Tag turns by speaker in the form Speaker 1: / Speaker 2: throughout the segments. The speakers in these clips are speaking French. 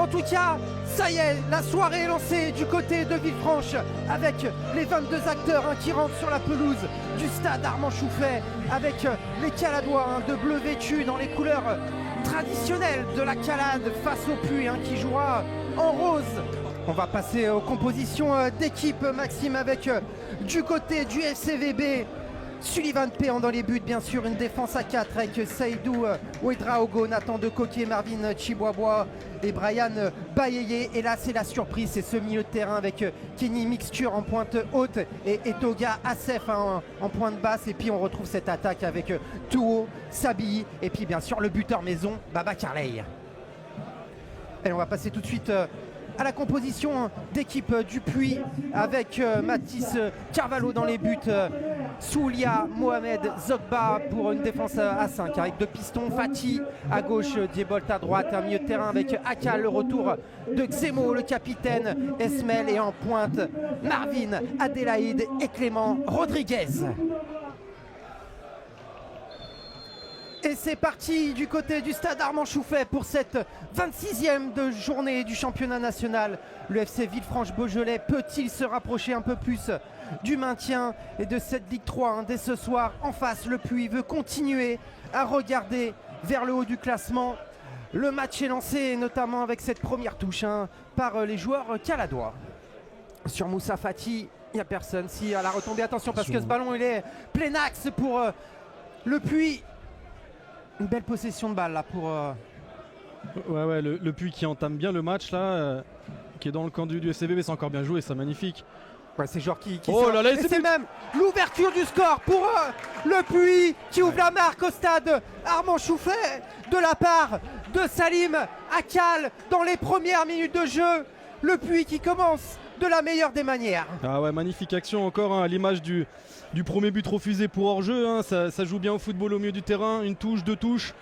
Speaker 1: En tout cas, ça y est, la soirée est lancée du côté de Villefranche avec les 22 acteurs qui rentrent sur la pelouse du stade Armand Chouffet avec les Caladois de bleu vêtus dans les couleurs traditionnelles de la Calade face au Puy qui jouera en rose. On va passer aux compositions d'équipe, Maxime, avec du côté du FCVB Sullivan Péan dans les buts, bien sûr, une défense à 4 avec Seydou Ouedraogo, Nathan Decoquier, Marvin Chiboibois et Brian Bayeye. Et là, c'est la surprise, c'est ce milieu de terrain avec Kenny Mixture en pointe haute et Etoga Assef en pointe basse. Et puis on retrouve cette attaque avec Touo, Sabi et puis bien sûr le buteur maison, Baba Carley. Et on va passer tout de suite à la composition d'équipe du Puy avec Mathis Carvalho dans les buts, Soulia, Mohamed, Zogba pour une défense à 5 avec deux pistons, Fati à gauche, Diebolt à droite, un milieu de terrain avec Akal, le retour de Xemo, le capitaine, Esmel et en pointe Marvin, Adélaïde et Clément Rodriguez. Et c'est parti du côté du stade Armand Chouffet pour cette 26e journée du championnat national. Le FC Villefranche-Beaujolais peut-il se rapprocher un peu plus du maintien et de cette Ligue 3 dès ce soir? En face, le Puy veut continuer à regarder vers le haut du classement. Le match est lancé notamment avec cette première touche par les joueurs caladois. Sur Moussa Fati, il n'y a personne. Si à la retombée, attention parce que ce ballon il est plein axe pour le Puy. Une belle possession de balle là pour...
Speaker 2: Ouais, le Puy qui entame bien le match là, qui est dans le camp du FCVB, c'est encore bien joué, c'est magnifique.
Speaker 1: Ouais, c'est genre qui
Speaker 2: oh là là,
Speaker 1: et c'est même l'ouverture du score pour le Puy qui ouvre la marque au stade Armand Chouffet de la part de Salim Akal dans les premières minutes de jeu. Le Puy qui commence de la meilleure des manières.
Speaker 2: Ah ouais, magnifique action encore à l'image du premier but refusé pour hors-jeu. Ça joue bien au football au milieu du terrain, une touche, deux touches.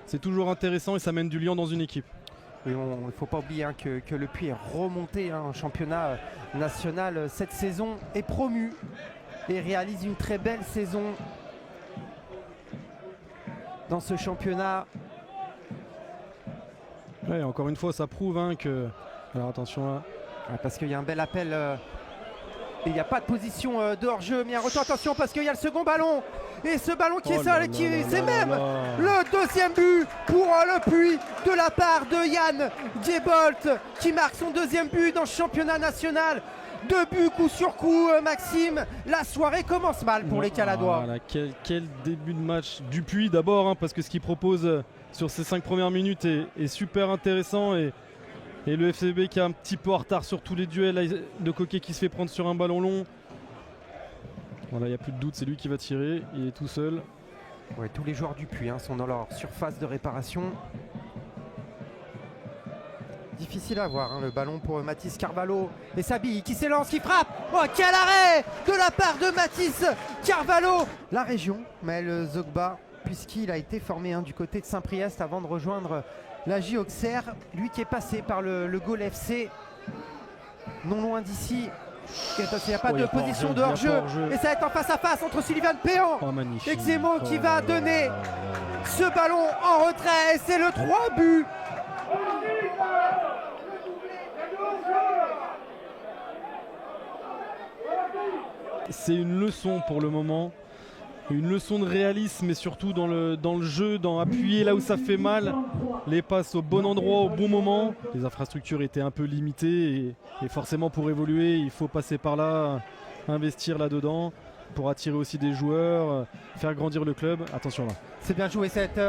Speaker 2: C'est toujours intéressant et ça mène du lion dans une équipe.
Speaker 1: Oui, il ne faut pas oublier que le Puy est remonté en championnat national cette saison, est promu et réalise une très belle saison dans ce championnat.
Speaker 2: Ouais, encore une fois, ça prouve que... Alors attention là.
Speaker 1: Ouais, parce qu'il y a un bel appel et il n'y a pas de position de hors-jeu, mais un retour, attention parce qu'il y a le second ballon et ce ballon qui est seul et qui c'est même le deuxième but pour le Puy de la part de Yann Diebolt qui marque son deuxième but dans le championnat national. Deux buts coup sur coup, Maxime. La soirée commence mal pour les Caladois.
Speaker 2: Voilà, quel début de match du Puy d'abord, parce que ce qu'il propose sur ces 5 premières minutes est super intéressant et le FCB qui est un petit peu en retard sur tous les duels de Coquet qui se fait prendre sur un ballon long. Voilà, il n'y a plus de doute, c'est lui qui va tirer, il est tout seul.
Speaker 1: Ouais, tous les joueurs du Puy sont dans leur surface de réparation. Difficile à voir le ballon pour Mathis Carvalho et Sabi qui s'élance, qui frappe. Oh, quel arrêt de la part de Mathis Carvalho. La région, Maël Zogba, puisqu'il a été formé du côté de Saint-Priest avant de rejoindre la J Auxerre, lui qui est passé par le Gaulle FC, non loin d'ici. Il n'y a pas de position de hors-jeu. Et ça va être en face à face entre Sullivan Péan et Xemo qui va donner ce ballon en retrait. Et c'est le 3 buts.
Speaker 2: C'est une leçon pour le moment. Une leçon de réalisme et surtout dans le jeu, dans appuyer là où ça fait mal, les passes au bon endroit au bon moment. Les infrastructures étaient un peu limitées et forcément pour évoluer il faut passer par là, investir là-dedans pour attirer aussi des joueurs, faire grandir le club. Attention là.
Speaker 1: C'est bien joué cette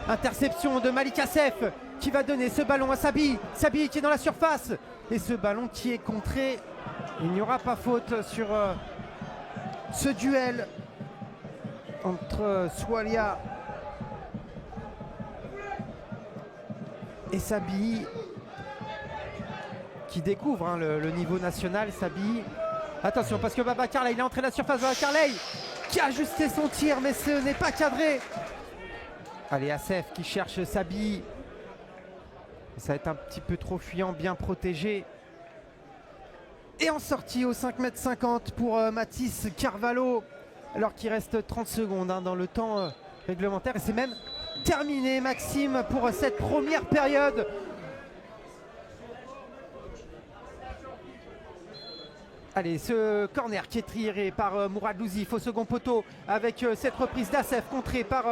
Speaker 1: interception de Malik Assef qui va donner ce ballon à Sabi. Sabi qui est dans la surface et ce ballon qui est contré. Il n'y aura pas faute sur ce duel entre Soualia et Sabi qui découvre le niveau national. Sabi, attention parce que Baba Carley, il est entré dans la surface. Baba Carley qui a ajusté son tir mais ce n'est pas cadré. Allez, Assef qui cherche Sabi. Ça va être un petit peu trop fuyant, bien protégé. Et en sortie au 5,50 m pour Mathis Carvalho. Alors qu'il reste 30 secondes dans le temps réglementaire. Et c'est même terminé, Maxime, pour cette première période Allez, ce corner qui est tiré par Mourad Louzif au second poteau avec cette reprise d'Assef contrée par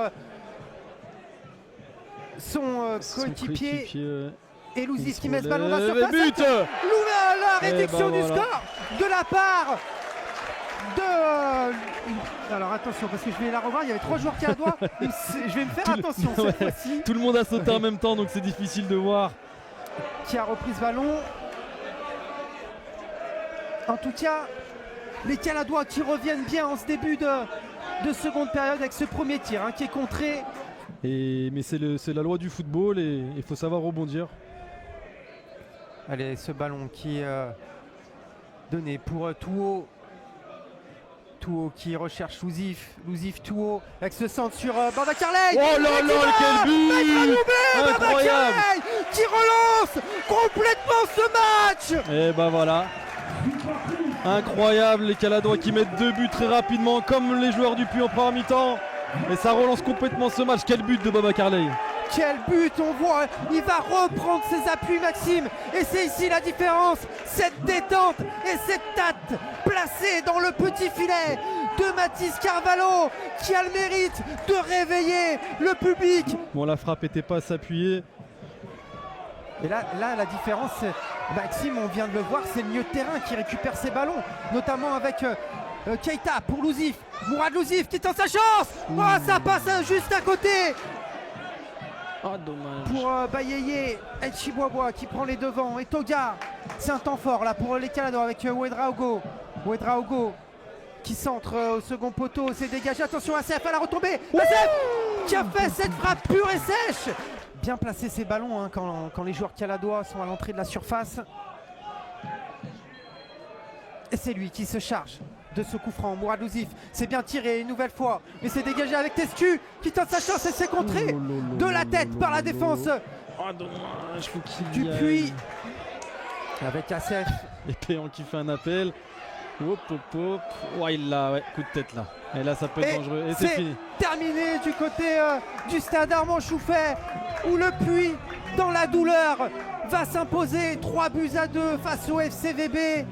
Speaker 1: son coéquipier. Et Louzif qui met ce ballon dans la surface.
Speaker 2: But
Speaker 1: la réduction du
Speaker 2: voilà.
Speaker 1: score de la part de... Alors attention, parce que je vais la revoir, il y avait 3 joueurs qui à doigt. Je vais me faire attention cette fois-ci.
Speaker 2: Tout le monde a sauté en même temps, donc c'est difficile de voir.
Speaker 1: Qui a repris ce ballon. En tout cas, les Caladois qui reviennent bien en ce début de seconde période avec ce premier tir qui est contré.
Speaker 2: Mais c'est la loi du football et il faut savoir rebondir.
Speaker 1: Allez, ce ballon qui est donné pour Touo. Touo qui recherche Louzif. Louzif, Touo avec ce centre sur Babacar Ley.
Speaker 2: Oh là là, quel but incroyable
Speaker 1: qui relance complètement ce match.
Speaker 2: Et bah voilà. Incroyable, les Caladois qui mettent 2 buts très rapidement comme les joueurs du Puy en première mi-temps. Et ça relance complètement ce match. Quel but de Babacar Ley.
Speaker 1: Quel but, on voit, il va reprendre ses appuis Maxime. Et c'est ici la différence, cette détente et cette tête placée dans le petit filet de Mathis Carvalho qui a le mérite de réveiller le public.
Speaker 2: Bon, la frappe n'était pas à s'appuyer.
Speaker 1: Et là, la différence, Maxime, on vient de le voir, c'est le milieu de terrain qui récupère ses ballons, notamment avec Keita pour Louzif. Mourad Louzif qui tente sa chance. Oh, ça passe juste à côté.
Speaker 2: Ah, dommage.
Speaker 1: Pour Bayeye, El Chiboibois qui prend les devants et Toga. C'est un temps fort là pour les Caladois avec Ouedraogo. Ouedraogo qui centre au second poteau, c'est dégagé. Attention Assef à la retombée. Assef qui a fait cette frappe pure et sèche. Bien placer ces ballons quand les joueurs caladois sont à l'entrée de la surface. Et c'est lui qui se charge de ce coup franc. Mourad Louzif, c'est bien tiré une nouvelle fois. Mais c'est dégagé avec Tescu qui tente sa chance et c'est contré de la tête par la défense.
Speaker 2: Ah, dommage, faut qu'il
Speaker 1: du Puy. Avec Assef.
Speaker 2: Et Péan qui fait un appel. Hop, hop, hop. Oh, il l'a, ouais, coup de tête là. Et là, ça peut être dangereux. Et c'est fini.
Speaker 1: Terminé du côté du stade Armand Chouffet, où le Puy, dans la douleur, va s'imposer 3-2 face au FCVB.